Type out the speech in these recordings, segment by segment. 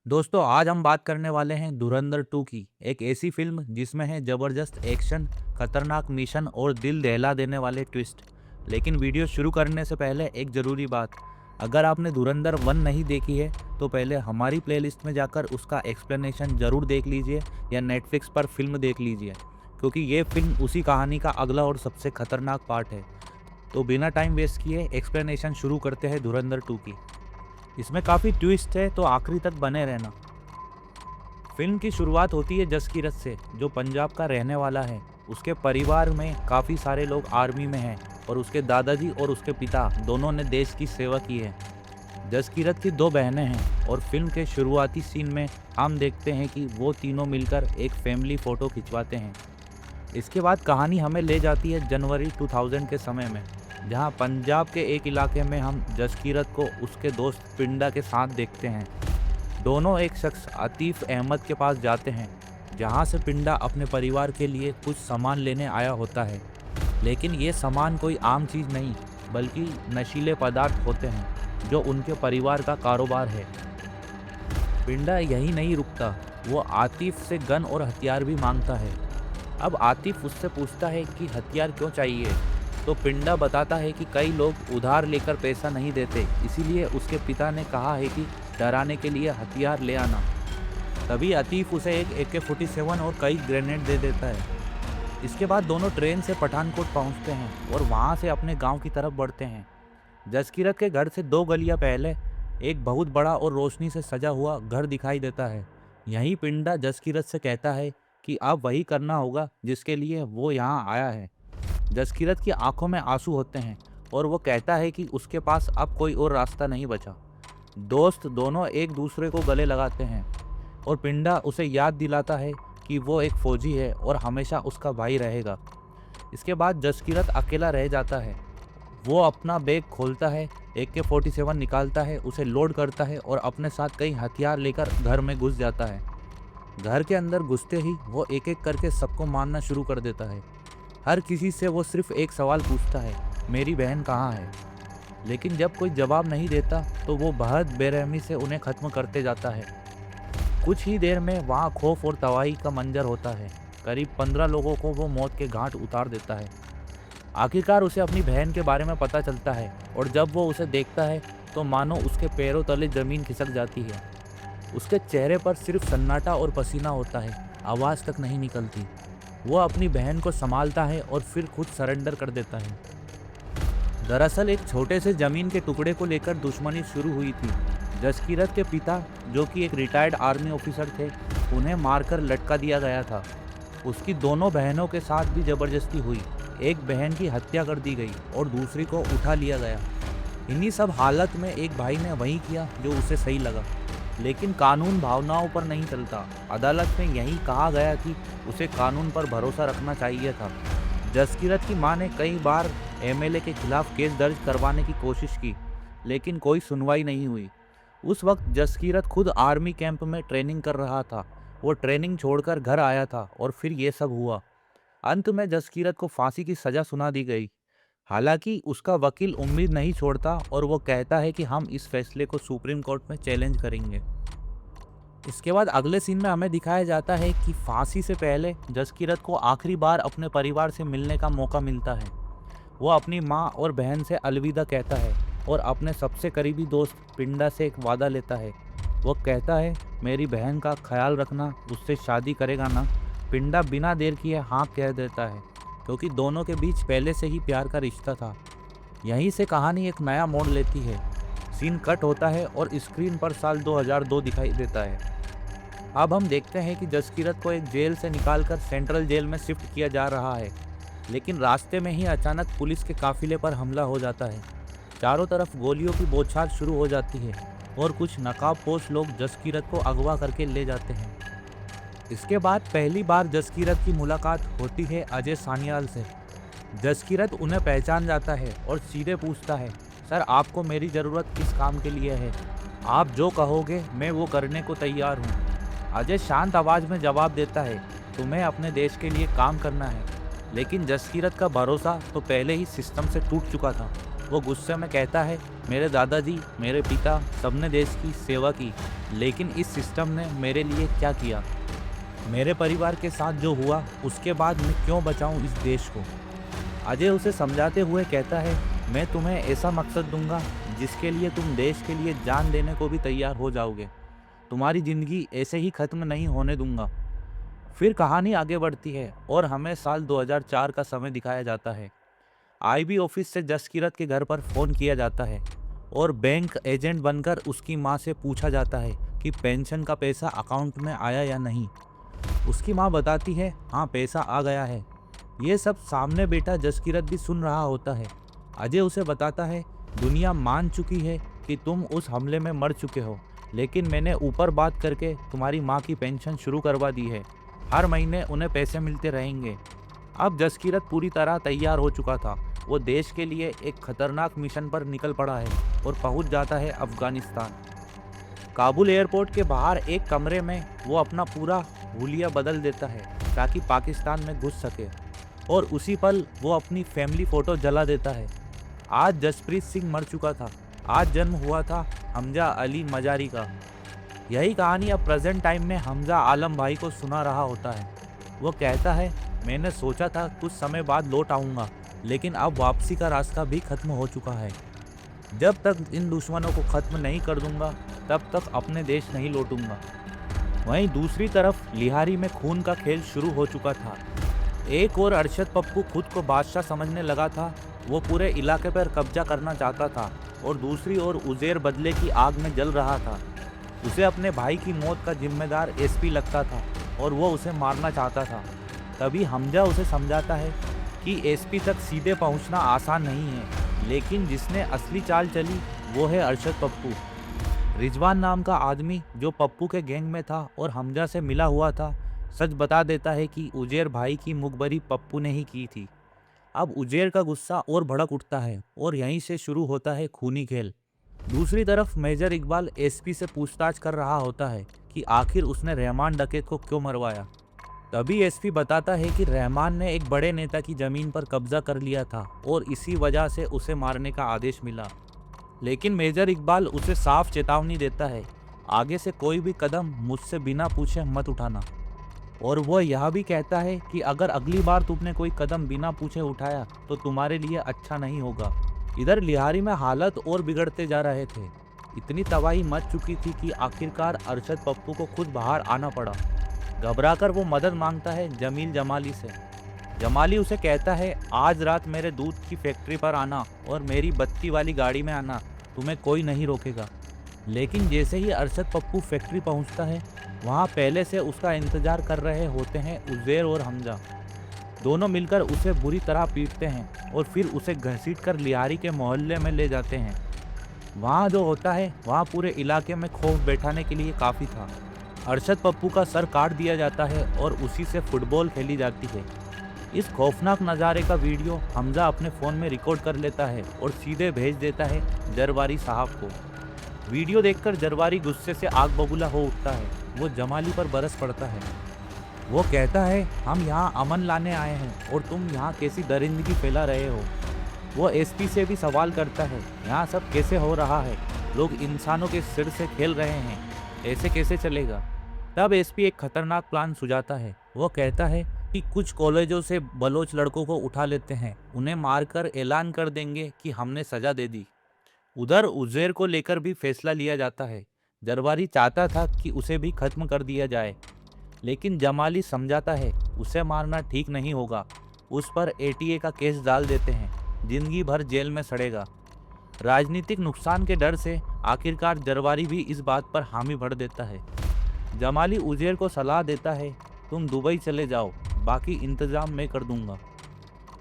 दोस्तों आज हम बात करने वाले हैं धुरंधर 2 की। एक ऐसी फ़िल्म जिसमें है ज़बरदस्त एक्शन, खतरनाक मिशन और दिल दहला देने वाले ट्विस्ट। लेकिन वीडियो शुरू करने से पहले एक ज़रूरी बात, अगर आपने धुरंधर 1 नहीं देखी है तो पहले हमारी प्लेलिस्ट में जाकर उसका एक्सप्लेनेशन ज़रूर देख लीजिए या नेटफ्लिक्स पर फ़िल्म देख लीजिए, क्योंकि ये फ़िल्म उसी कहानी का अगला और सबसे खतरनाक पार्ट है। तो बिना टाइम वेस्ट किए एक्सप्लेनेशन शुरू करते हैं धुरंधर 2 की। इसमें काफ़ी ट्विस्ट है, तो आखिरी तक बने रहना। फिल्म की शुरुआत होती है जसकीरत से, जो पंजाब का रहने वाला है। उसके परिवार में काफ़ी सारे लोग आर्मी में हैं और उसके दादाजी और उसके पिता दोनों ने देश की सेवा की है। जसकीरत की 2 बहनें हैं और फिल्म के शुरुआती सीन में हम देखते हैं कि वो तीनों मिलकर एक फैमिली फ़ोटो खिंचवाते हैं। इसके बाद कहानी हमें ले जाती है जनवरी 2000 के समय में, जहां पंजाब के एक इलाके में हम जसकीरत को उसके दोस्त पिंडा के साथ देखते हैं। दोनों एक शख्स आतिफ अहमद के पास जाते हैं, जहां से पिंडा अपने परिवार के लिए कुछ सामान लेने आया होता है। लेकिन ये सामान कोई आम चीज़ नहीं, बल्कि नशीले पदार्थ होते हैं जो उनके परिवार का कारोबार है। पिंडा यही नहीं रुकता, वो आतिफ से गन और हथियार भी मांगता है। अब आतिफ उससे पूछता है कि हथियार क्यों चाहिए, तो पिंडा बताता है कि कई लोग उधार लेकर पैसा नहीं देते, इसीलिए उसके पिता ने कहा है कि डराने के लिए हथियार ले आना। तभी आतिफ उसे एक AK-47 और कई ग्रेनेड दे देता है। इसके बाद दोनों ट्रेन से पठानकोट पहुंचते हैं और वहां से अपने गांव की तरफ बढ़ते हैं। जसकीरत के घर से 2 गलियां पहले एक बहुत बड़ा और रोशनी से सजा हुआ घर दिखाई देता है। यहीं पिंडा जसकीरत से कहता है कि अब वही करना होगा जिसके लिए वो यहाँ आया है। जसकीरत की आंखों में आंसू होते हैं और वो कहता है कि उसके पास अब कोई और रास्ता नहीं बचा। दोस्त दोनों एक दूसरे को गले लगाते हैं और पिंडा उसे याद दिलाता है कि वो एक फौजी है और हमेशा उसका भाई रहेगा। इसके बाद जसकीरत अकेला रह जाता है। वो अपना बैग खोलता है, AK-47 निकालता है, उसे लोड करता है और अपने साथ कई हथियार लेकर घर में घुस जाता है। घर के अंदर घुसते ही वो एक एक करके सबको मारना शुरू कर देता है। हर किसी से वो सिर्फ एक सवाल पूछता है, मेरी बहन कहाँ है? लेकिन जब कोई जवाब नहीं देता तो वो बहुत बेरहमी से उन्हें ख़त्म करते जाता है। कुछ ही देर में वहाँ खौफ और तबाही का मंजर होता है। करीब 15 लोगों को वो मौत के घाट उतार देता है। आखिरकार उसे अपनी बहन के बारे में पता चलता है और जब वो उसे देखता है तो मानो उसके पैरों तले ज़मीन खिसक जाती है। उसके चेहरे पर सिर्फ सन्नाटा और पसीना होता है, आवाज़ तक नहीं निकलती। वो अपनी बहन को संभालता है और फिर खुद सरेंडर कर देता है। दरअसल एक छोटे से ज़मीन के टुकड़े को लेकर दुश्मनी शुरू हुई थी। जसकीरत के पिता, जो कि एक रिटायर्ड आर्मी ऑफिसर थे, उन्हें मारकर लटका दिया गया था। उसकी दोनों बहनों के साथ भी ज़बरदस्ती हुई। एक बहन की हत्या कर दी गई और दूसरी को उठा लिया गया। इन्हीं सब हालत में एक भाई ने वही किया जो उसे सही लगा। लेकिन कानून भावनाओं पर नहीं चलता। अदालत में यही कहा गया कि उसे कानून पर भरोसा रखना चाहिए था। जसकीरत की मां ने कई बार MLA के खिलाफ केस दर्ज करवाने की कोशिश की, लेकिन कोई सुनवाई नहीं हुई। उस वक्त जसकीरत खुद आर्मी कैंप में ट्रेनिंग कर रहा था। वो ट्रेनिंग छोड़कर घर आया था और फिर ये सब हुआ। अंत में जसकीरत को फांसी की सज़ा सुना दी गई। हालांकि उसका वकील उम्मीद नहीं छोड़ता और वो कहता है कि हम इस फैसले को सुप्रीम कोर्ट में चैलेंज करेंगे। इसके बाद अगले सीन में हमें दिखाया जाता है कि फांसी से पहले जसकीरत को आखिरी बार अपने परिवार से मिलने का मौका मिलता है। वो अपनी माँ और बहन से अलविदा कहता है और अपने सबसे करीबी दोस्त पिंडा से एक वादा लेता है। वो कहता है, मेरी बहन का ख्याल रखना, उससे शादी करेगा ना? पिंडा बिना देर किए हाँ कह देता है, क्योंकि दोनों के बीच पहले से ही प्यार का रिश्ता था। यहीं से कहानी एक नया मोड़ लेती है। सीन कट होता है और स्क्रीन पर साल 2002 दिखाई देता है। अब हम देखते हैं कि जसकीरत को एक जेल से निकालकर सेंट्रल जेल में शिफ्ट किया जा रहा है। लेकिन रास्ते में ही अचानक पुलिस के काफिले पर हमला हो जाता है। चारों तरफ गोलियों की बौछार शुरू हो जाती है और कुछ नकाबपोश लोग जसकीरत को अगवा करके ले जाते हैं। इसके बाद पहली बार जसकीरत की मुलाकात होती है अजय सान्याल से। जसकीरत उन्हें पहचान जाता है और सीधे पूछता है, सर आपको मेरी ज़रूरत किस काम के लिए है? आप जो कहोगे मैं वो करने को तैयार हूँ। अजय शांत आवाज़ में जवाब देता है, तुम्हें अपने देश के लिए काम करना है। लेकिन जसकीरत का भरोसा तो पहले ही सिस्टम से टूट चुका था। वो गुस्से में कहता है, मेरे दादाजी, मेरे पिता, सबने देश की सेवा की, लेकिन इस सिस्टम ने मेरे लिए क्या किया? मेरे परिवार के साथ जो हुआ, उसके बाद मैं क्यों बचाऊं इस देश को? अजय उसे समझाते हुए कहता है, मैं तुम्हें ऐसा मकसद दूंगा जिसके लिए तुम देश के लिए जान देने को भी तैयार हो जाओगे। तुम्हारी जिंदगी ऐसे ही खत्म नहीं होने दूंगा। फिर कहानी आगे बढ़ती है और हमें साल 2004 का समय दिखाया जाता है। आईबी ऑफिस से जसकीरत के घर पर फ़ोन किया जाता है और बैंक एजेंट बनकर उसकी मां से पूछा जाता है कि पेंशन का पैसा अकाउंट में आया या नहीं। उसकी मां बताती है, हाँ पैसा आ गया है। ये सब सामने बेटा जसकीरत भी सुन रहा होता है। अजय उसे बताता है, दुनिया मान चुकी है कि तुम उस हमले में मर चुके हो, लेकिन मैंने ऊपर बात करके तुम्हारी माँ की पेंशन शुरू करवा दी है। हर महीने उन्हें पैसे मिलते रहेंगे। अब जसकीरत पूरी तरह तैयार हो चुका था। वो देश के लिए एक खतरनाक मिशन पर निकल पड़ा है और पहुंच जाता है अफगानिस्तान। काबुल एयरपोर्ट के बाहर एक कमरे में वो अपना पूरा हुलिया बदल देता है ताकि पाकिस्तान में घुस सके, और उसी पल वो अपनी फैमिली फोटो जला देता है। आज जसप्रीत सिंह मर चुका था। आज जन्म हुआ था हमजा अली मजारी का। यही कहानी अब प्रेजेंट टाइम में हमजा आलम भाई को सुना रहा होता है। वो कहता है, मैंने सोचा था कुछ समय बाद लौट आऊँगा, लेकिन अब वापसी का रास्ता भी खत्म हो चुका है। जब तक इन दुश्मनों को खत्म नहीं कर दूंगा, तब तक अपने देश नहीं लौटूंगा। वहीं दूसरी तरफ लिहारी में खून का खेल शुरू हो चुका था। एक और अरशद पप्पू खुद को बादशाह समझने लगा था। वो पूरे इलाके पर कब्जा करना चाहता था, और दूसरी ओर उज़ैर बदले की आग में जल रहा था। उसे अपने भाई की मौत का जिम्मेदार एसपी लगता था और वो उसे मारना चाहता था। तभी हमजा उसे समझाता है कि एसपी तक सीधे पहुंचना आसान नहीं है, लेकिन जिसने असली चाल चली वो है अरशद पप्पू। रिजवान नाम का आदमी जो पप्पू के गैंग में था और हमजा से मिला हुआ था, सच बता देता है कि उज़ैर भाई की मुखबरी पप्पू ने ही की थी। अब उज़ैर का गुस्सा और भड़क उठता है और यहीं से शुरू होता है खूनी खेल। दूसरी तरफ मेजर इकबाल एसपी से पूछताछ कर रहा होता है कि आखिर उसने रहमान डकैत को क्यों मरवाया। तभी एसपी बताता है कि रहमान ने एक बड़े नेता की जमीन पर कब्जा कर लिया था और इसी वजह से उसे मारने का आदेश मिला। लेकिन मेजर इकबाल उसे साफ चेतावनी देता है, आगे से कोई भी कदम मुझसे बिना पूछे मत उठाना। और वो यह भी कहता है कि अगर अगली बार तुमने कोई कदम बिना पूछे उठाया तो तुम्हारे लिए अच्छा नहीं होगा। इधर लिहारी में हालत और बिगड़ते जा रहे थे। इतनी तबाही मच चुकी थी कि आखिरकार अरशद पप्पू को खुद बाहर आना पड़ा। घबराकर वो मदद मांगता है जमील जमाली से। जमाली उसे कहता है, आज रात मेरे दूध की फैक्ट्री पर आना और मेरी बत्ती वाली गाड़ी में आना, तुम्हें कोई नहीं रोकेगा। लेकिन जैसे ही अरशद पप्पू फैक्ट्री पहुंचता है, वहां पहले से उसका इंतजार कर रहे होते हैं उज़ैर और हमजा। दोनों मिलकर उसे बुरी तरह पीटते हैं और फिर उसे घसीटकर लिहारी के मोहल्ले में ले जाते हैं। वहाँ जो होता है वहाँ पूरे इलाके में खौफ बैठाने के लिए काफ़ी था। अरशद पप्पू का सर काट दिया जाता है और उसी से फुटबॉल खेली जाती है। इस खौफनाक नज़ारे का वीडियो हमजा अपने फ़ोन में रिकॉर्ड कर लेता है और सीधे भेज देता है जरवारी साहब को। वीडियो देखकर जरवारी गुस्से से आग बबूला हो उठता है। वो जमाली पर बरस पड़ता है। वो कहता है, हम यहाँ अमन लाने आए हैं और तुम यहाँ कैसी दरिंदगी फैला रहे हो। वो एसपी से भी सवाल करता है, यहाँ सब कैसे हो रहा है, लोग इंसानों के सिर से खेल रहे हैं, ऐसे कैसे चलेगा। तब एसपी एक खतरनाक प्लान सुझाता है। वो कहता है कि कुछ कॉलेजों से बलोच लड़कों को उठा लेते हैं, उन्हें मारकर ऐलान कर देंगे कि हमने सजा दे दी। उधर उज़ैर को लेकर भी फैसला लिया जाता है। जरवारी चाहता था कि उसे भी खत्म कर दिया जाए, लेकिन जमाली समझाता है उसे मारना ठीक नहीं होगा। उस पर एटीए का केस डाल देते हैं, जिंदगी भर जेल में सड़ेगा। राजनीतिक नुकसान के डर से आखिरकार जरवारी भी इस बात पर हामी भर देता है। जमाली उज़ैर को सलाह देता है, तुम दुबई चले जाओ, बाकी इंतजाम मैं कर दूंगा।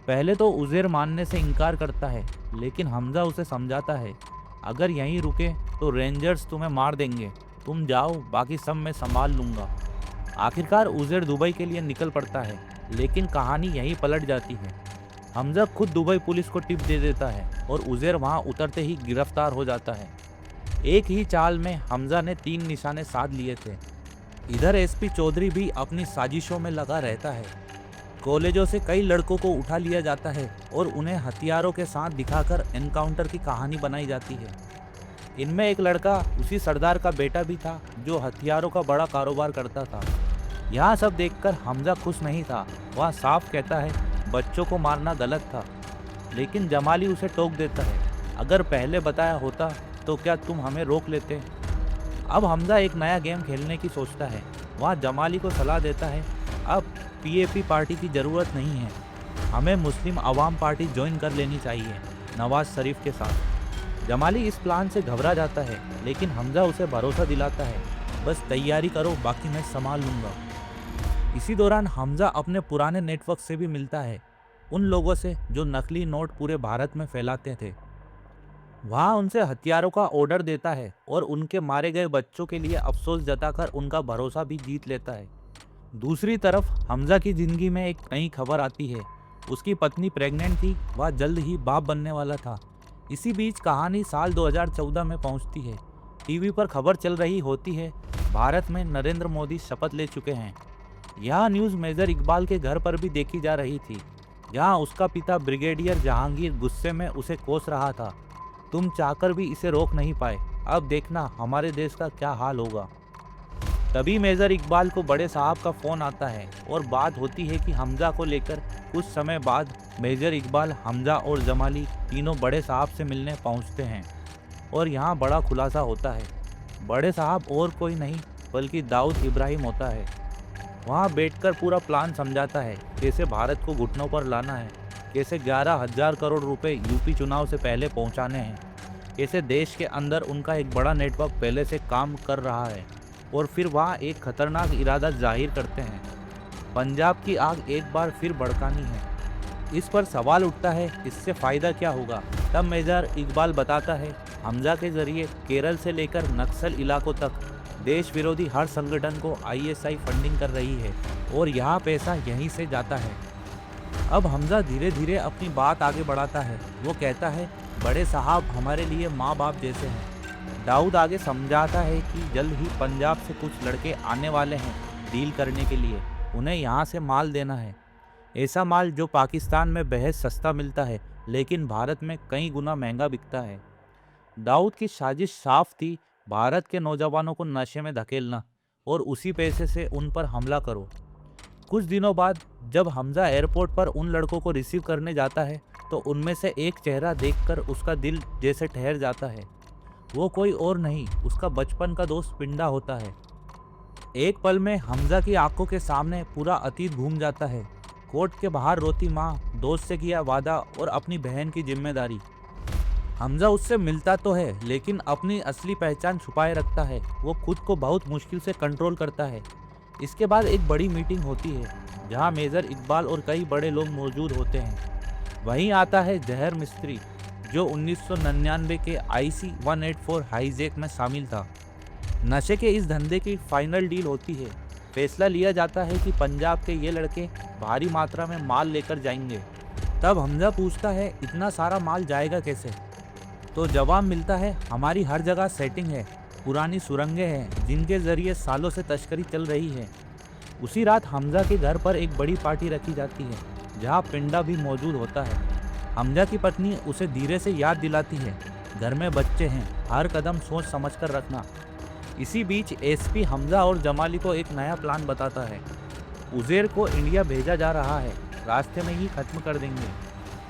पहले तो उज़ैर मानने से इनकार करता है, लेकिन हमजा उसे समझाता है, अगर यहीं रुके तो रेंजर्स तुम्हें मार देंगे, तुम जाओ, बाकी सब मैं संभाल लूँगा। आखिरकार उज़ैर दुबई के लिए निकल पड़ता है, लेकिन कहानी यहीं पलट जाती है। हमजा खुद दुबई पुलिस को टिप दे देता है और उज़ैर वहां उतरते ही गिरफ्तार हो जाता है। एक ही चाल में हमजा ने 3 निशाने साध लिए थे। इधर एसपी चौधरी भी अपनी साजिशों में लगा रहता है। कॉलेजों से कई लड़कों को उठा लिया जाता है और उन्हें हथियारों के साथ दिखाकर एनकाउंटर की कहानी बनाई जाती है। इनमें एक लड़का उसी सरदार का बेटा भी था जो हथियारों का बड़ा कारोबार करता था। यहाँ सब देखकर हमजा खुश नहीं था। वह साफ कहता है बच्चों को मारना गलत था, लेकिन जमाली उसे टोक देता है, अगर पहले बताया होता तो क्या तुम हमें रोक लेते। अब हमजा एक नया गेम खेलने की सोचता है। वह जमाली को सलाह देता है, अब पीएपी पार्टी की ज़रूरत नहीं है, हमें मुस्लिम अवाम पार्टी ज्वाइन कर लेनी चाहिए नवाज शरीफ के साथ। जमाली इस प्लान से घबरा जाता है, लेकिन हमजा उसे भरोसा दिलाता है, बस तैयारी करो, बाकी मैं संभाल लूँगा। इसी दौरान हमजा अपने पुराने नेटवर्क से भी मिलता है, उन लोगों से जो नकली नोट पूरे भारत में फैलाते थे। वहाँ उनसे हथियारों का ऑर्डर देता है और उनके मारे गए बच्चों के लिए अफसोस जताकर उनका भरोसा भी जीत लेता है। दूसरी तरफ हमजा की जिंदगी में एक नई खबर आती है। उसकी पत्नी प्रेग्नेंट थी, वह जल्द ही बाप बनने वाला था। इसी बीच कहानी साल 2014 में पहुंचती है। टीवी पर खबर चल रही होती है, भारत में नरेंद्र मोदी शपथ ले चुके हैं। यह न्यूज़ मेजर इकबाल के घर पर भी देखी जा रही थी, जहां उसका पिता ब्रिगेडियर जहांगीर गुस्से में उसे कोस रहा था, तुम चाहकर भी इसे रोक नहीं पाए, अब देखना हमारे देश का क्या हाल होगा। तभी मेजर इकबाल को बड़े साहब का फ़ोन आता है और बात होती है कि हमजा को लेकर। कुछ समय बाद मेजर इकबाल, हमजा और जमाली तीनों बड़े साहब से मिलने पहुंचते हैं और यहाँ बड़ा खुलासा होता है। बड़े साहब और कोई नहीं बल्कि दाऊद इब्राहिम होता है। वहाँ बैठकर पूरा प्लान समझाता है, कैसे भारत को घुटनों पर लाना है, कैसे 11,000 करोड़ रुपए यूपी चुनाव से पहले पहुँचाने हैं, कैसे देश के अंदर उनका एक बड़ा नेटवर्क पहले से काम कर रहा है और फिर वहाँ एक खतरनाक इरादा जाहिर करते हैं, पंजाब की आग एक बार फिर भड़कानी है। इस पर सवाल उठता है, इससे फ़ायदा क्या होगा। तब मेजर इकबाल बताता है, हमजा के जरिए केरल से लेकर नक्सल इलाकों तक देश विरोधी हर संगठन को आईएसआई फंडिंग कर रही है और यहाँ पैसा यहीं से जाता है। अब हमजा धीरे धीरे अपनी बात आगे बढ़ाता है। वो कहता है, बड़े साहब हमारे लिए माँ बाप जैसे हैं। दाऊद आगे समझाता है कि जल्द ही पंजाब से कुछ लड़के आने वाले हैं डील करने के लिए, उन्हें यहाँ से माल देना है, ऐसा माल जो पाकिस्तान में बेहद सस्ता मिलता है लेकिन भारत में कई गुना महंगा बिकता है। दाऊद की साजिश साफ थी, भारत के नौजवानों को नशे में धकेलना और उसी पैसे से उन पर हमला करो। कुछ दिनों बाद जब हमजा एयरपोर्ट पर उन लड़कों को रिसीव करने जाता है तो उनमें से एक चेहरा देखकर उसका दिल जैसे ठहर जाता है। वो कोई और नहीं, उसका बचपन का दोस्त पिंडा होता है। एक पल में हमजा की आंखों के सामने पूरा अतीत घूम जाता है। कोर्ट के बाहर रोती माँ, दोस्त से किया वादा और अपनी बहन की जिम्मेदारी। हमजा उससे मिलता तो है लेकिन अपनी असली पहचान छुपाए रखता है। वो खुद को बहुत मुश्किल से कंट्रोल करता है। इसके बाद एक बड़ी मीटिंग होती है जहाँ मेजर इकबाल और कई बड़े लोग मौजूद होते हैं। वहीं आता है जहर मिस्त्री, जो 1999 के IC 184 हाईजैक में शामिल था। नशे के इस धंधे की फाइनल डील होती है। फैसला लिया जाता है कि पंजाब के ये लड़के भारी मात्रा में माल लेकर जाएंगे। तब हमजा पूछता है, इतना सारा माल जाएगा कैसे? तो जवाब मिलता है, हमारी हर जगह सेटिंग है, पुरानी सुरंगें हैं जिनके जरिए सालों से तस्करी चल रही है। उसी रात हमजा के घर पर एक बड़ी पार्टी रखी जाती है जहाँ पिंडा भी मौजूद होता है। हमजा की पत्नी उसे धीरे से याद दिलाती है, घर में बच्चे हैं, हर कदम सोच समझ कर रखना। इसी बीच एसपी हमजा और जमाली को एक नया प्लान बताता है। उज़ैर को इंडिया भेजा जा रहा है, रास्ते में ही खत्म कर देंगे,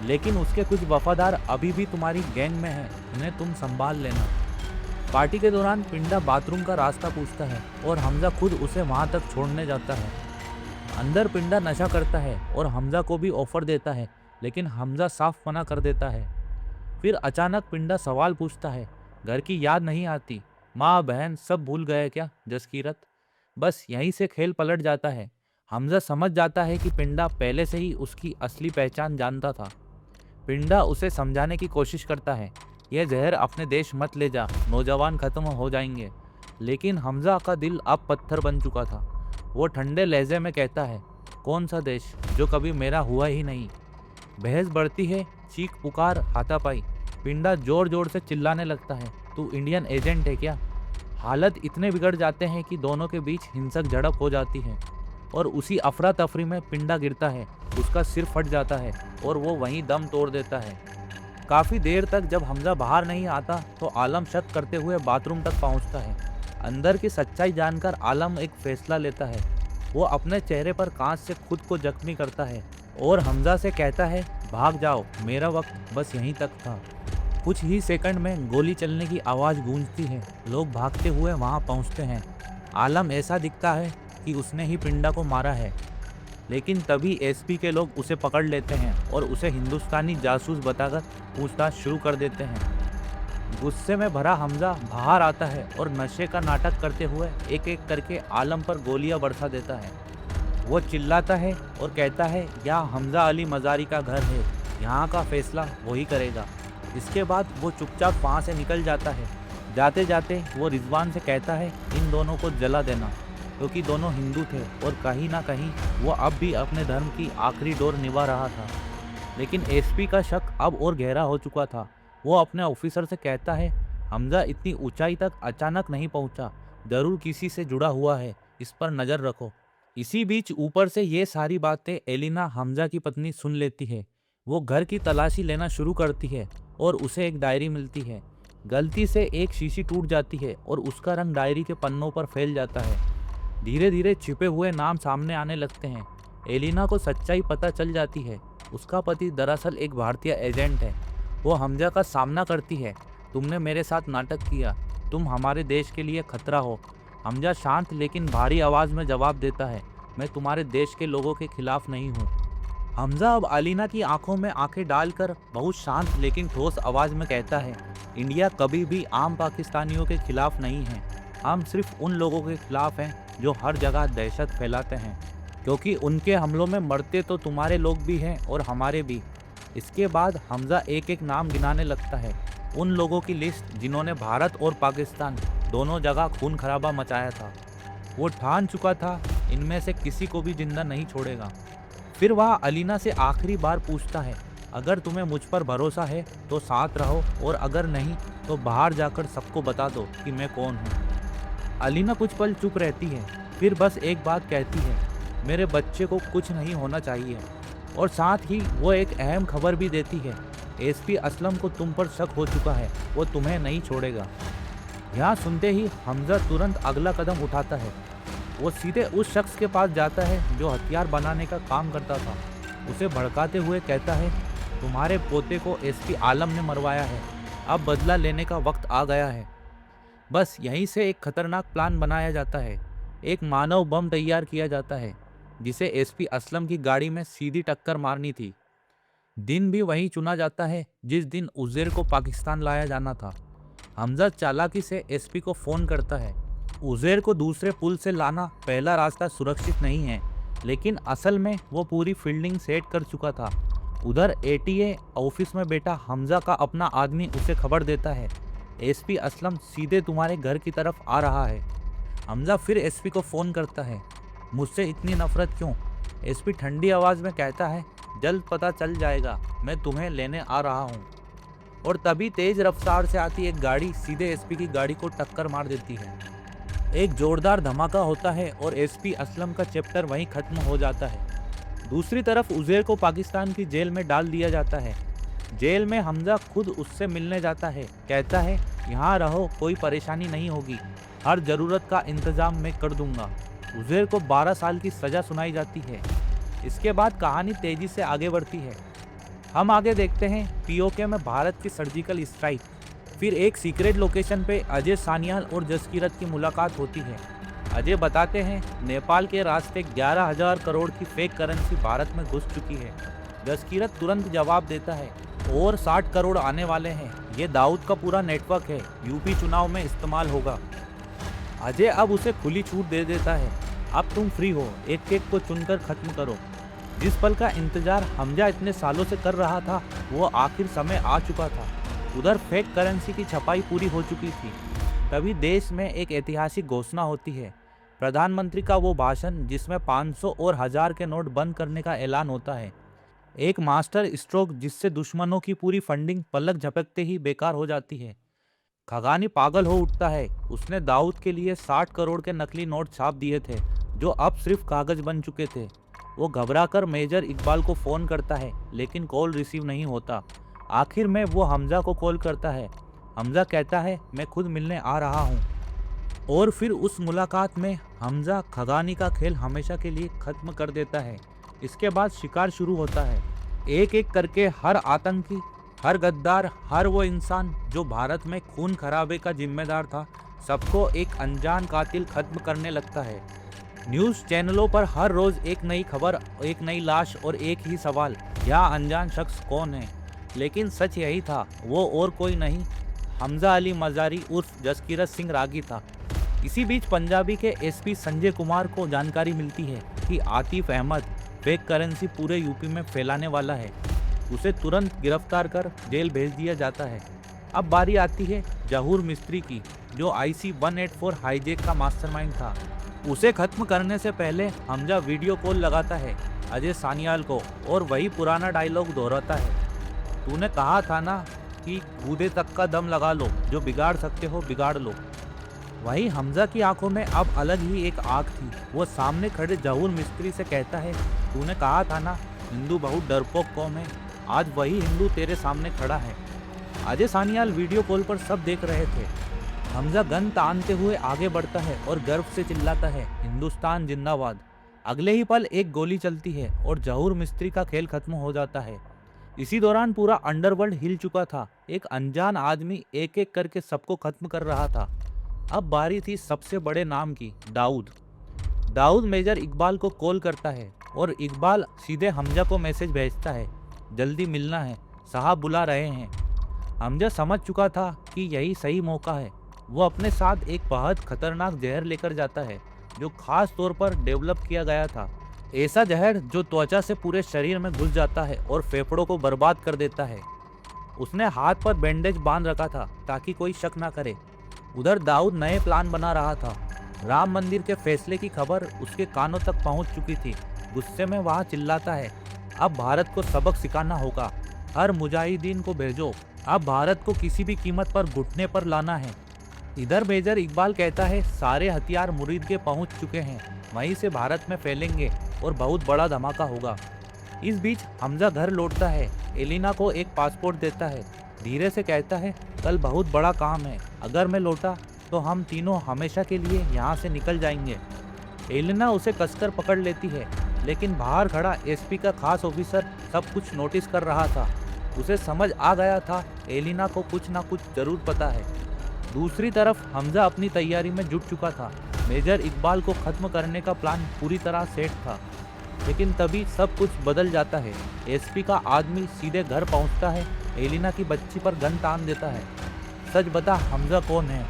लेकिन उसके कुछ वफादार अभी भी तुम्हारी गैंग में हैं, उन्हें तुम संभाल लेना। पार्टी के दौरान पिंडा बाथरूम का रास्ता पूछता है और हमजा खुद उसे वहां तक छोड़ने जाता है। अंदर पिंडा नशा करता है और हमजा को भी ऑफर देता है, लेकिन हमजा साफ मना कर देता है। फिर अचानक पिंडा सवाल पूछता है, घर की याद नहीं आती, माँ बहन सब भूल गए क्या जसकीरत? बस यहीं से खेल पलट जाता है। हमजा समझ जाता है कि पिंडा पहले से ही उसकी असली पहचान जानता था। पिंडा उसे समझाने की कोशिश करता है, यह जहर अपने देश मत ले जा, नौजवान खत्म हो जाएंगे। लेकिन हमजा का दिल अब पत्थर बन चुका था। वो ठंडे लहजे में कहता है, कौन सा देश जो कभी मेरा हुआ ही नहीं। बहस बढ़ती है, चीख पुकार हाथापाई। पिंडा जोर जोर से चिल्लाने लगता है, तू इंडियन एजेंट है क्या? हालत इतने बिगड़ जाते हैं कि दोनों के बीच हिंसक झड़प हो जाती है। और उसी अफरा तफरी में पिंडा गिरता है, उसका सिर फट जाता है और वो वहीं दम तोड़ देता है। काफ़ी देर तक जब हमजा बाहर नहीं आता तो आलम शक करते हुए बाथरूम तक पहुंचता है। अंदर की सच्चाई जानकर आलम एक फैसला लेता है। वो अपने चेहरे पर कांच से खुद को जख्मी करता है और हमजा से कहता है, भाग जाओ, मेरा वक्त बस यहीं तक था। कुछ ही सेकंड में गोली चलने की आवाज़ गूंजती है। लोग भागते हुए वहां पहुंचते हैं। आलम ऐसा दिखता है कि उसने ही पिंडा को मारा है, लेकिन तभी एसपी के लोग उसे पकड़ लेते हैं और उसे हिंदुस्तानी जासूस बताकर पूछताछ शुरू कर देते हैं। गुस्से में भरा हमजा बाहर आता है और नशे का नाटक करते हुए एक एक करके आलम पर गोलियां बरसा देता है। वो चिल्लाता है और कहता है, यह हमजा अली मज़ारी का घर है, यहाँ का फैसला वही करेगा। इसके बाद वो चुपचाप वहाँ से निकल जाता है। जाते जाते वो रिजवान से कहता है, इन दोनों को जला देना, क्योंकि दोनों हिंदू थे और कहीं ना कहीं वो अब भी अपने धर्म की आखिरी डोर निभा रहा था। लेकिन एसपी का शक अब और गहरा हो चुका था। वो अपने ऑफिसर से कहता है, हमजा इतनी ऊंचाई तक अचानक नहीं पहुंचा, जरूर किसी से जुड़ा हुआ है, इस पर नज़र रखो। इसी बीच ऊपर से ये सारी बातें एलिना, हमजा की पत्नी, सुन लेती है। वो घर की तलाशी लेना शुरू करती है और उसे एक डायरी मिलती है। गलती से एक शीशी टूट जाती है और उसका रंग डायरी के पन्नों पर फैल जाता है। धीरे धीरे छिपे हुए नाम सामने आने लगते हैं। एलिना को सच्चाई पता चल जाती है। उसका पति दरअसल एक भारतीय एजेंट है। वो हमजा का सामना करती है, तुमने मेरे साथ नाटक किया, तुम हमारे देश के लिए खतरा हो। हमजा शांत लेकिन भारी आवाज़ में जवाब देता है, मैं तुम्हारे देश के लोगों के खिलाफ नहीं हूँ। हमजा अब अलीना की आंखों में आंखें डालकर बहुत शांत लेकिन ठोस आवाज़ में कहता है, इंडिया कभी भी आम पाकिस्तानियों के खिलाफ नहीं है। हम सिर्फ उन लोगों के खिलाफ हैं जो हर जगह दहशत फैलाते हैं, क्योंकि उनके हमलों में मरते तो तुम्हारे लोग भी हैं और हमारे भी। इसके बाद हमजा एक एक नाम गिनाने लगता है, उन लोगों की लिस्ट जिन्होंने भारत और पाकिस्तान दोनों जगह खून खराबा मचाया था। वो ठान चुका था इनमें से किसी को भी जिंदा नहीं छोड़ेगा। फिर वह अलीना से आखिरी बार पूछता है, अगर तुम्हें मुझ पर भरोसा है तो साथ रहो और अगर नहीं तो बाहर जाकर सबको बता दो कि मैं कौन हूँ। अलीना कुछ पल चुप रहती है, फिर बस एक बात कहती है, मेरे बच्चे को कुछ नहीं होना चाहिए। और साथ ही वो एक अहम खबर भी देती है, एसपी असलम को तुम पर शक हो चुका है, वो तुम्हें नहीं छोड़ेगा। यहाँ सुनते ही हमजा तुरंत अगला कदम उठाता है। वो सीधे उस शख्स के पास जाता है जो हथियार बनाने का काम करता था। उसे भड़काते हुए कहता है, तुम्हारे पोते को एसपी आलम ने मरवाया है, अब बदला लेने का वक्त आ गया है। बस यहीं से एक खतरनाक प्लान बनाया जाता है। एक मानव बम तैयार किया जाता है जिसे एसपी असलम की गाड़ी में सीधी टक्कर मारनी थी। दिन भी वही चुना जाता है जिस दिन उज़ैर को पाकिस्तान लाया जाना था। हमजा चालाकी से एसपी को फ़ोन करता है। उज़ैर को दूसरे पुल से लाना पहला रास्ता सुरक्षित नहीं है, लेकिन असल में वो पूरी फील्डिंग सेट कर चुका था। उधर एटीए ऑफिस में बैठा हमजा का अपना आदमी उसे खबर देता है, एसपी असलम सीधे तुम्हारे घर की तरफ आ रहा है। हमजा फिर एसपी को फ़ोन करता है, मुझसे इतनी नफरत क्यों? एसपी ठंडी आवाज़ में कहता है, जल्द पता चल जाएगा, मैं तुम्हें लेने आ रहा हूँ। और तभी तेज रफ्तार से आती एक गाड़ी सीधे एसपी की गाड़ी को टक्कर मार देती है। एक जोरदार धमाका होता है और एसपी असलम का चैप्टर वहीं खत्म हो जाता है। दूसरी तरफ उज़ैर को पाकिस्तान की जेल में डाल दिया जाता है। जेल में हमजा खुद उससे मिलने जाता है, कहता है, यहाँ रहो, कोई परेशानी नहीं होगी, हर ज़रूरत का इंतज़ाम मैं कर दूंगा। उज़ैर को 12 साल की सज़ा सुनाई जाती है। इसके बाद कहानी तेज़ी से आगे बढ़ती है। हम आगे देखते हैं पीओके में भारत की सर्जिकल स्ट्राइक। फिर एक सीक्रेट लोकेशन पे अजय सान्याल और जसकीरत की मुलाकात होती है। अजय बताते हैं नेपाल के रास्ते 11,000 करोड़ की फेक करेंसी भारत में घुस चुकी है। जसकीरत तुरंत जवाब देता है, और 60 करोड़ आने वाले हैं, ये दाऊद का पूरा नेटवर्क है, यूपी चुनाव में इस्तेमाल होगा। अजय अब उसे खुली छूट दे देता है, अब तुम फ्री हो, एक एक को चुनकर खत्म करो। जिस पल का इंतजार हमजा इतने सालों से कर रहा था वो आखिर समय आ चुका था। उधर फेक करेंसी की छपाई पूरी हो चुकी थी। तभी देश में एक ऐतिहासिक घोषणा होती है, प्रधानमंत्री का वो भाषण जिसमें 500 और 1000 के नोट बंद करने का ऐलान होता है। एक मास्टर स्ट्रोक जिससे दुश्मनों की पूरी फंडिंग पलक झपकते ही बेकार हो जाती है। खगानी पागल हो उठता है, उसने दाऊद के लिए 60 करोड़ के नकली नोट छाप दिए थे जो अब सिर्फ कागज बन चुके थे। वो घबराकर मेजर इकबाल को फ़ोन करता है, लेकिन कॉल रिसीव नहीं होता। आखिर में वो हमजा को कॉल करता है। हमजा कहता है, मैं खुद मिलने आ रहा हूँ। और फिर उस मुलाकात में हमजा खगानी का खेल हमेशा के लिए खत्म कर देता है। इसके बाद शिकार शुरू होता है। एक एक करके हर आतंकी, हर गद्दार, हर वो इंसान जो भारत में खून खराबे का जिम्मेदार था, सबको एक अनजान कातिल खत्म करने लगता है। न्यूज़ चैनलों पर हर रोज एक नई खबर, एक नई लाश और एक ही सवाल, यह अनजान शख्स कौन है। लेकिन सच यही था, वो और कोई नहीं, हमजा अली मजारी उर्फ जसकीरत सिंह रागी था। इसी बीच पंजाबी के एसपी संजय कुमार को जानकारी मिलती है कि आतिफ अहमद फेक करेंसी पूरे यूपी में फैलाने वाला है। उसे तुरंत गिरफ्तार कर जेल भेज दिया जाता है। अब बारी आती है जहूर मिस्त्री की, जो IC 184 हाईजैक का मास्टरमाइंड था। उसे खत्म करने से पहले हमजा वीडियो कॉल लगाता है अजय सान्याल को और वही पुराना डायलॉग दोहराता है, तूने कहा था ना कि कूदे तक का दम लगा लो, जो बिगाड़ सकते हो बिगाड़ लो। वही हमजा की आंखों में अब अलग ही एक आग थी। वो सामने खड़े जहूर मिस्त्री से कहता है, तूने कहा था ना हिंदू बहुत डरपोक कौम है, आज वही हिंदू तेरे सामने खड़ा है। अजय सान्याल वीडियो कॉल पर सब देख रहे थे। हमजा गन तानते हुए आगे बढ़ता है और गर्व से चिल्लाता है, हिंदुस्तान जिंदाबाद। अगले ही पल एक गोली चलती है और जहूर मिस्त्री का खेल खत्म हो जाता है। इसी दौरान पूरा अंडरवर्ल्ड हिल चुका था। एक अनजान आदमी एक एक करके सबको खत्म कर रहा था। अब बारी थी सबसे बड़े नाम की, दाऊद। दाऊद मेजर इकबाल को कॉल करता है और इकबाल सीधे हमजा को मैसेज भेजता है, जल्दी मिलना है, साहब बुला रहे हैं। हमजा समझ चुका था कि यही सही मौका है। वो अपने साथ एक बहुत खतरनाक जहर लेकर जाता है, जो खास तौर पर डेवलप किया गया था। ऐसा जहर जो त्वचा से पूरे शरीर में घुस जाता है और फेफड़ों को बर्बाद कर देता है। उसने हाथ पर बैंडेज बांध रखा था ताकि कोई शक ना करे। उधर दाऊद नए प्लान बना रहा था। राम मंदिर के फैसले की खबर उसके कानों तक पहुंच चुकी थी। गुस्से में वहां चिल्लाता है, अब भारत को सबक सिखाना होगा, हर मुजाहिदीन को भेजो, अब भारत को किसी भी कीमत पर घुटने पर लाना है। इधर मेजर इकबाल कहता है, सारे हथियार मुरीद के पहुंच चुके हैं, वहीं से भारत में फैलेंगे और बहुत बड़ा धमाका होगा। इस बीच हमजा घर लौटता है, एलिना को एक पासपोर्ट देता है, धीरे से कहता है, कल बहुत बड़ा काम है, अगर मैं लौटा तो हम तीनों हमेशा के लिए यहाँ से निकल जाएंगे। एलिना उसे कसकर पकड़ लेती है, लेकिन बाहर खड़ा एसपी का खास ऑफिसर सब कुछ नोटिस कर रहा था। उसे समझ आ गया था एलिना को कुछ ना कुछ जरूर पता है। दूसरी तरफ हमजा अपनी तैयारी में जुट चुका था। मेजर इकबाल को खत्म करने का प्लान पूरी तरह सेट था। लेकिन तभी सब कुछ बदल जाता है। एसपी का आदमी सीधे घर पहुंचता है, एलिना की बच्ची पर गन तान देता है। सच बता, हमजा कौन है?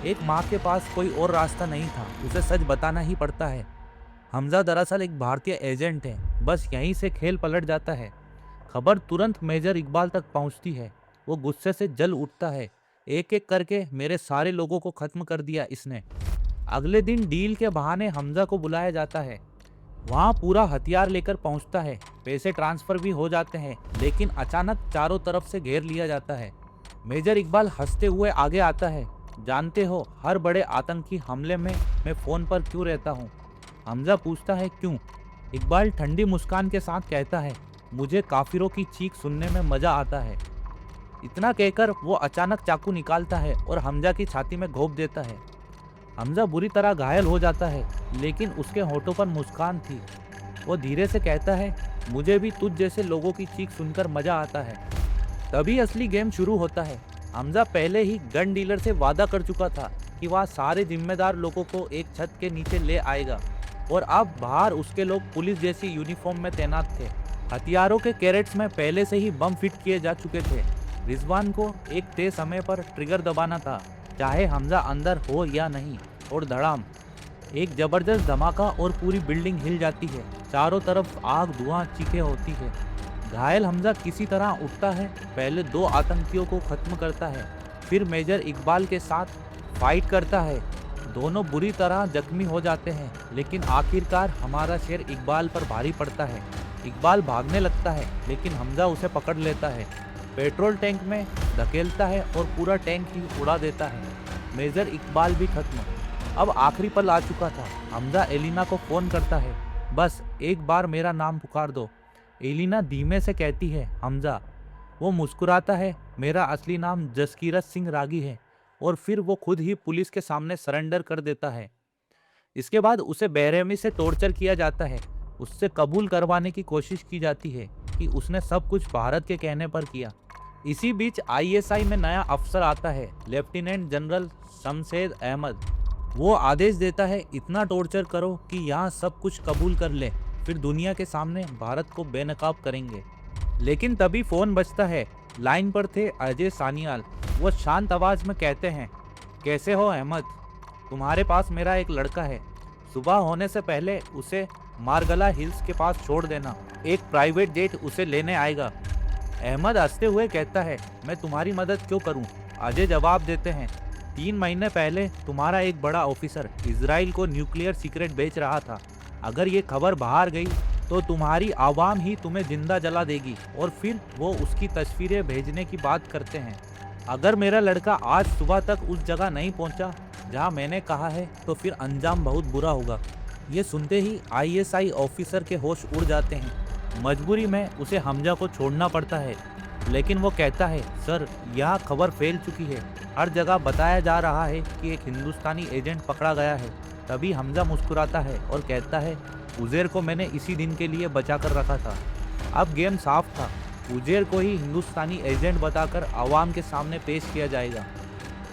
एक माँ के पास कोई और रास्ता नहीं था, उसे सच बताना ही पड़ता है। हमजा दरअसल एक भारतीय एजेंट है। बस यहीं से खेल पलट जाता है। खबर तुरंत मेजर इकबाल तक पहुंचती है। वो गुस्से से जल उठता है, एक एक करके मेरे सारे लोगों को खत्म कर दिया इसने। अगले दिन डील के बहाने हमजा को बुलाया जाता है। वहाँ पूरा हथियार लेकर पहुंचता है, पैसे ट्रांसफर भी हो जाते हैं, लेकिन अचानक चारों तरफ से घेर लिया जाता है। मेजर इकबाल हंसते हुए आगे आता है, जानते हो हर बड़े आतंकी हमले में मैं फ़ोन पर क्यों रहता हूँ? हमजा पूछता है, क्यों? इकबाल ठंडी मुस्कान के साथ कहता है, मुझे काफिरों की चीख सुनने में मज़ा आता है। इतना कहकर वो अचानक चाकू निकालता है और हमजा की छाती में घोंप देता है। हमजा बुरी तरह घायल हो जाता है, लेकिन उसके होठों पर मुस्कान थी। वो धीरे से कहता है, मुझे भी तुझ जैसे लोगों की चीख सुनकर मज़ा आता है। तभी असली गेम शुरू होता है। हमजा पहले ही गन डीलर से वादा कर चुका था कि वह सारे जिम्मेदार लोगों को एक छत के नीचे ले आएगा, और अब बाहर उसके लोग पुलिस जैसी यूनिफॉर्म में तैनात थे। हथियारों के कैरेट्स में पहले से ही बम फिट किए जा चुके थे। रिजवान को एक तय समय पर ट्रिगर दबाना था, चाहे हमजा अंदर हो या नहीं, और धड़ाम, एक जबरदस्त धमाका और पूरी बिल्डिंग हिल जाती है। चारों तरफ आग, धुआं, चीखें होती है। घायल हमजा किसी तरह उठता है, पहले 2 आतंकियों को खत्म करता है, फिर मेजर इकबाल के साथ फाइट करता है। दोनों बुरी तरह जख्मी हो जाते हैं, लेकिन आखिरकार हमारा शेर इकबाल पर भारी पड़ता है। इकबाल भागने लगता है, लेकिन हमजा उसे पकड़ लेता है, पेट्रोल टैंक में धकेलता है और पूरा टैंक ही उड़ा देता है। मेजर इकबाल भी खत्म। अब आखिरी पल आ चुका था। हमजा एलिना को फोन करता है, बस एक बार मेरा नाम पुकार दो। एलिना धीमे से कहती है, हमजा। वो मुस्कुराता है, मेरा असली नाम जसकीरत सिंह रागी है। और फिर वो खुद ही पुलिस के सामने सरेंडर कर देता है। इसके बाद उसे बेरहमी से टॉर्चर किया जाता है। उससे कबूल करवाने की कोशिश की जाती है कि उसने सब कुछ भारत के कहने पर किया। इसी बीच आईएसआई में नया अफसर आता है, लेफ्टिनेंट जनरल शमशेद अहमद। वो आदेश देता है, इतना टॉर्चर करो कि यहाँ सब कुछ कबूल कर ले, फिर दुनिया के सामने भारत को बेनकाब करेंगे। लेकिन तभी फोन बजता है। लाइन पर थे अजय सानियाल। वो शांत आवाज में कहते हैं, कैसे हो अहमद? तुम्हारे पास मेरा एक लड़का है। सुबह होने से पहले उसे मारगला हिल्स के पास छोड़ देना। एक प्राइवेट जेट उसे लेने आएगा। अहमद हंसते हुए कहता है, मैं तुम्हारी मदद क्यों करूं? अजय जवाब देते हैं, 3 महीने पहले तुम्हारा एक बड़ा ऑफिसर इजराइल को न्यूक्लियर सीक्रेट बेच रहा था। अगर ये खबर बाहर गई तो तुम्हारी आवाम ही तुम्हें जिंदा जला देगी और फिर वो उसकी तस्वीरें भेजने की बात करते हैं। अगर मेरा लड़का आज सुबह तक उस जगह नहीं पहुंचा जहां मैंने कहा है तो फिर अंजाम बहुत बुरा होगा। ये सुनते ही आईएसआई ऑफिसर के होश उड़ जाते हैं। मजबूरी में उसे हमजा को छोड़ना पड़ता है, लेकिन वो कहता है, सर यह खबर फैल चुकी है। हर जगह बताया जा रहा है कि एक हिंदुस्तानी एजेंट पकड़ा गया है। तभी हमजा मुस्कुराता है और कहता है, उज़ैर को मैंने इसी दिन के लिए बचा कर रखा था। अब गेम साफ था। उज़ैर को ही हिंदुस्तानी एजेंट बताकर आवाम के सामने पेश किया जाएगा।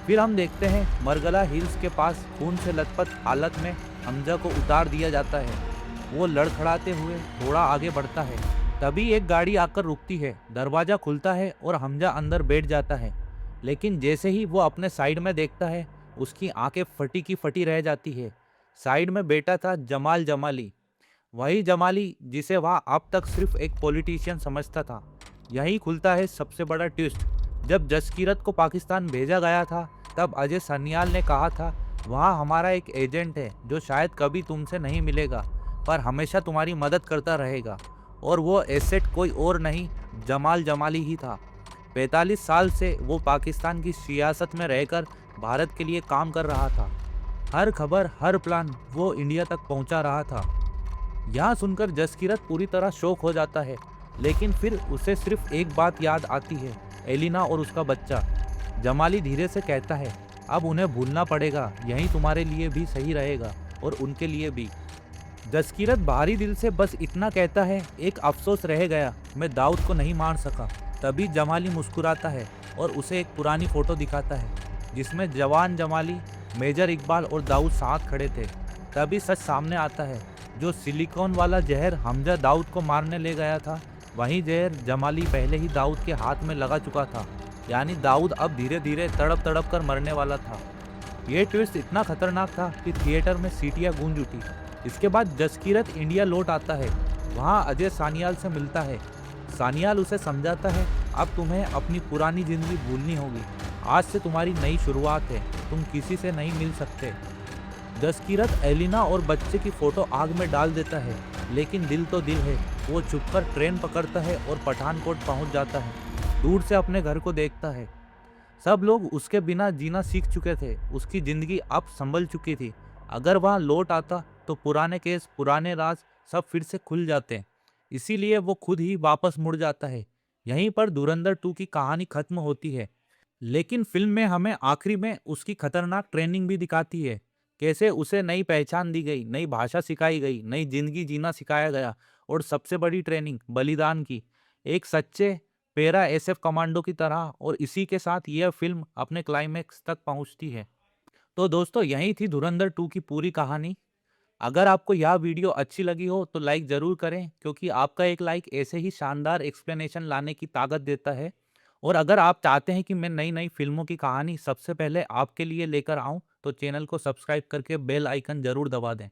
फिर हम देखते हैं मरगला हिल्स के पास खून से लथपथ हालत में हमजा को उतार दिया जाता है। वो लड़खड़ाते हुए थोड़ा आगे बढ़ता है। तभी एक गाड़ी आकर रुकती है। दरवाजा खुलता है और हमजा अंदर बैठ जाता है। लेकिन जैसे ही वो अपने साइड में देखता है, उसकी आंखें फटी की फटी रह जाती है। साइड में बैठा था जमाल जमाली, वही जमाली जिसे वह अब तक सिर्फ एक पॉलिटिशियन समझता था। यही खुलता है सबसे बड़ा ट्विस्ट। जब जसकीरत को पाकिस्तान भेजा गया था, तब अजय सन्याल ने कहा था, वहाँ हमारा एक एजेंट है जो शायद कभी तुमसे नहीं मिलेगा, पर हमेशा तुम्हारी मदद करता रहेगा। और वो एसेट कोई और नहीं, जमाल जमाली ही था। 45 साल से वो पाकिस्तान की सियासत में रहकर भारत के लिए काम कर रहा था। हर खबर, हर प्लान वो इंडिया तक पहुंचा रहा था। यहाँ सुनकर जसकीरत पूरी तरह शॉक हो जाता है, लेकिन फिर उसे सिर्फ एक बात याद आती है, एलिना और उसका बच्चा। जमाली धीरे से कहता है, अब उन्हें भूलना पड़ेगा, यही तुम्हारे लिए भी सही रहेगा और उनके लिए भी। जसकीरत भारी दिल से बस इतना कहता है, एक अफसोस रह गया, मैं दाऊद को नहीं मार सका। तभी जमाली मुस्कुराता है और उसे एक पुरानी फोटो दिखाता है, जिसमें जवान जमाली, मेजर इकबाल और दाऊद साथ खड़े थे। तभी सच सामने आता है, जो सिलिकॉन वाला जहर हमजा दाऊद को मारने ले गया था, वही जहर जमाली पहले ही दाऊद के हाथ में लगा चुका था। यानी दाऊद अब धीरे धीरे तड़प तड़प कर मरने वाला था। ये ट्विस्ट इतना खतरनाक था कि थिएटर में सीटियां गूंज उठी। इसके बाद जसकीरत इंडिया लौट आता है। वहाँ अजय सानियाल से मिलता है। सानियाल उसे समझाता है, अब तुम्हें अपनी पुरानी जिंदगी भूलनी होगी। आज से तुम्हारी नई शुरुआत है, तुम किसी से नहीं मिल सकते। जसकीरत एलिना और बच्चे की फोटो आग में डाल देता है, लेकिन दिल तो दिल है। वो चुपकर ट्रेन पकड़ता है और पठानकोट पहुंच जाता है। दूर से अपने घर को देखता है। सब लोग उसके बिना जीना सीख चुके थे। उसकी जिंदगी अब संभल चुकी थी। अगर वह लौट आता तो पुराने केस, पुराने राज सब फिर से खुल जाते। इसीलिए वो खुद ही वापस मुड़ जाता है। यहीं पर धुरंधर 2 की कहानी खत्म होती है। लेकिन फिल्म में हमें आखिरी में उसकी खतरनाक ट्रेनिंग भी दिखाती है। कैसे उसे नई पहचान दी गई, नई भाषा सिखाई गई, नई जिंदगी जीना सिखाया गया, और सबसे बड़ी ट्रेनिंग बलिदान की, एक सच्चे पैरा एसएफ कमांडो की तरह। और इसी के साथ यह फिल्म अपने क्लाइमेक्स तक पहुंचती है। तो दोस्तों, यही थी धुरंधर 2 की पूरी कहानी। अगर आपको यह वीडियो अच्छी लगी हो तो लाइक ज़रूर करें, क्योंकि आपका एक लाइक ऐसे ही शानदार एक्सप्लेनेशन लाने की ताकत देता है। और अगर आप चाहते हैं कि मैं नई नई फिल्मों की कहानी सबसे पहले आपके लिए लेकर आऊं, तो चैनल को सब्सक्राइब करके बेल आइकन ज़रूर दबा दें।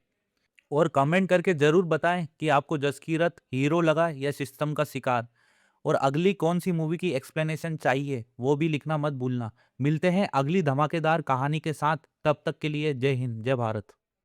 और कमेंट करके ज़रूर बताएं कि आपको जसकीरत हीरो लगा या सिस्टम का शिकार। और अगली कौन सी मूवी की एक्सप्लेनेशन चाहिए वो भी लिखना मत भूलना। मिलते हैं अगली धमाकेदार कहानी के साथ। तब तक के लिए जय हिंद, जय भारत।